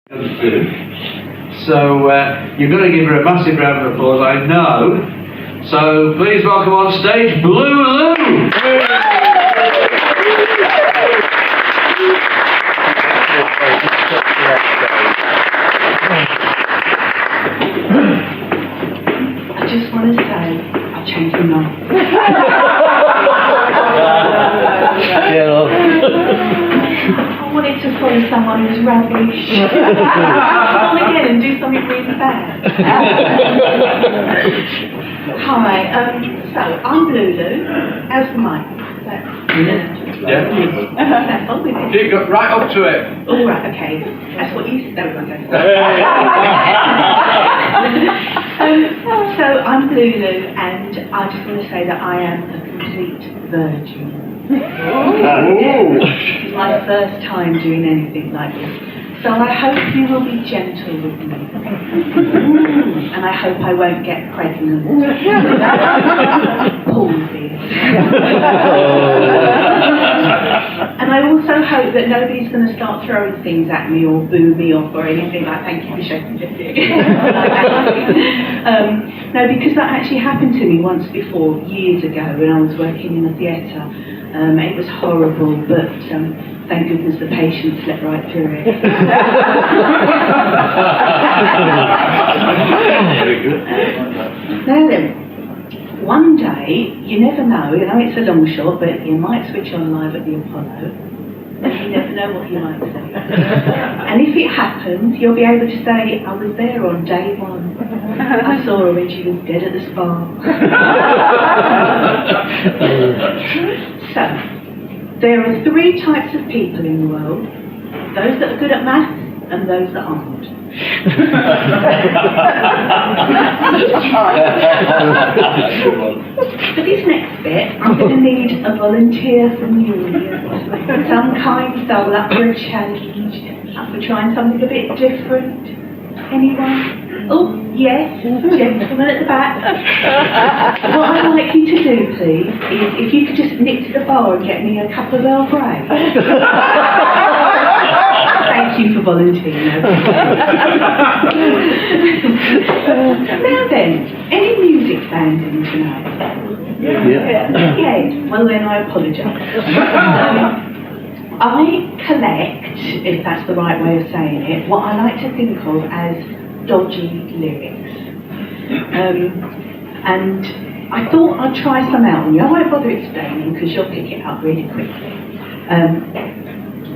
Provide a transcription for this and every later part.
So you're going to give her a massive round of applause, I know. So please welcome on stage Blue Lou. I just want to say I've changed my mind. I wanted to follow someone who's rubbish. Come again and do something really bad. Hi, so I'm Lulu. How's the mic? That's all with it. You got right up to it. All right, okay. That's what you said. So I'm Lulu, and I just want to say that I am a complete virgin. This is my first time doing anything like this. So I hope you will be gentle with me. And I hope I won't get pregnant. Pauses. And I also hope that nobody's going to start throwing things at me or boo me off or anything like, thank you for shaking your dick. No, because that actually happened to me once before, years ago, when I was working in a theatre. It was horrible, but thank goodness the patient slept right through it. Very good. Now then, one day, you never know, it's a long shot, but you might switch on live at the Apollo, and you never know what you might say. And if it happens, you'll be able to say, I was there on day one. I saw her when she was dead at the spa. So, there are three types of people in the world. Those that are good at maths and those that aren't. For this next bit, I'm going to need a volunteer from the audience. Some kind soul up for a challenge, up for trying something a bit different. Anyone? Oh, yes, gentleman at the back. What I'd like you to do, please, is if you could just nip to the bar and get me a cup of Earl Grey. Thank you for volunteering. Now then, any music fans in tonight? Yeah. Well then, I apologise. I collect, if that's the right way of saying it, what I like to think of as dodgy lyrics. And I thought I'd try some out on you. I won't bother explaining because you'll pick it up really quickly.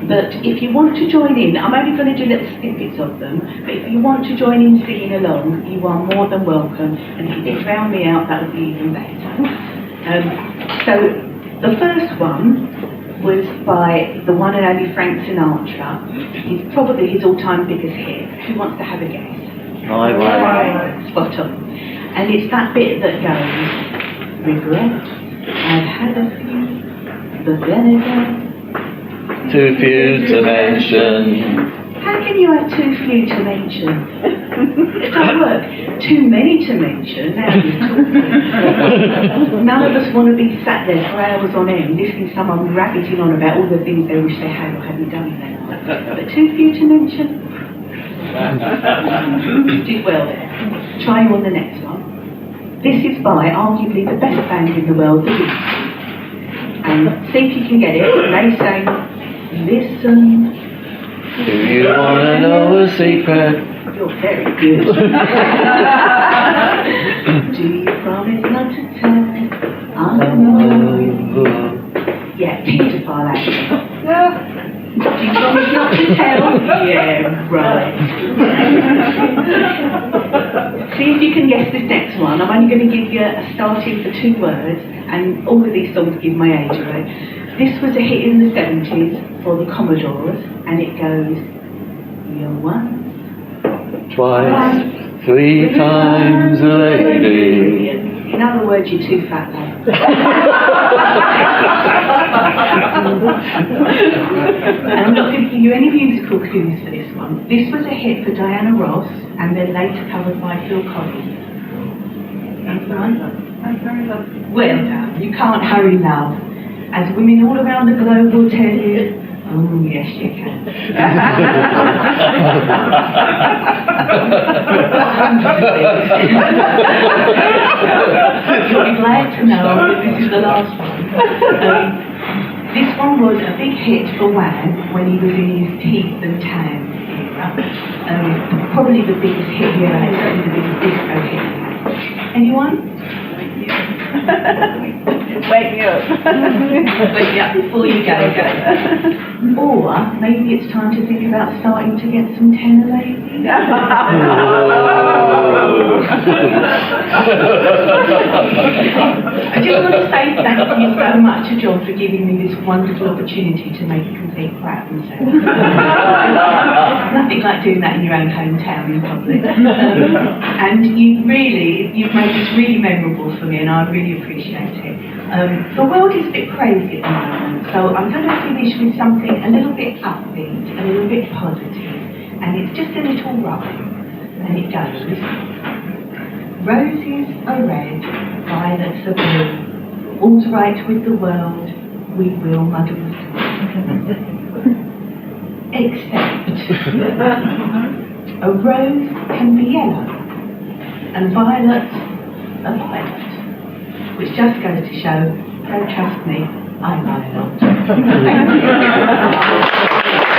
But if you want to join in, I'm only going to do little snippets of them, but if you want to join in singing along, you are more than welcome. And if you did drown me out, that would be even better. So the first one was by the one and only Frank Sinatra. He's probably his all-time biggest hit. Who wants to have a guess? Spot on. And it's that bit that goes, regret, I've had a few, but then again, too few to mention. How can you have too few to mention? It doesn't work. Too many to mention, now you're talking. None of us want to be sat there for hours on end listening to someone rabbiting on about all the things they wish they had or hadn't done in their life. But too few to mention? You did well there. Try you on the next one. This is by arguably the best band in the world, the Beatles. And see if you can get it. They say, listen. Do you want to know a secret? You're very good. Do you promise not to tell? I know. Yeah, paedophile actually. Do you promise not to tell? Yeah, right. See if you can guess this next one. I'm only going to give you a starting for 2 words, and all of these songs give my age away. This was a hit in the 70s for the Commodores, and it goes, you're once, Twice, 3 times a lady. In other words, you're too fat, lad. And I'm not going to give you any musical clues for this one. This was a hit for Diana Ross, and then later covered by Phil Collins. Well done. You can't hurry love. As women all around the globe will tell you, Oh, yes, you can. You'll be glad to know that this is the last one. This one was a big hit for Wham when he was in his teeth and tan era. Probably the biggest hit he ever had, certainly the biggest disco hit he had. Anyone? Wake me up. Wake me up before you go. Or maybe it's time to think about starting to get some tenor ladies. I just want to say thank you so much to John for giving me this wonderful opportunity to make a complete crap of myself. Nothing like doing that in your own hometown in public. And you've made this really memorable for me, and I really appreciate it. The world is a bit crazy at the moment, so I'm going to finish with something a little bit upbeat, a little bit positive, and it's just a little rhyme, and it goes: roses are red, violets are blue, all's right with the world, we will muddle through. Except a rose can be yellow, and violets are violet. Which just goes to show, don't trust me, I lie a lot. Thank you.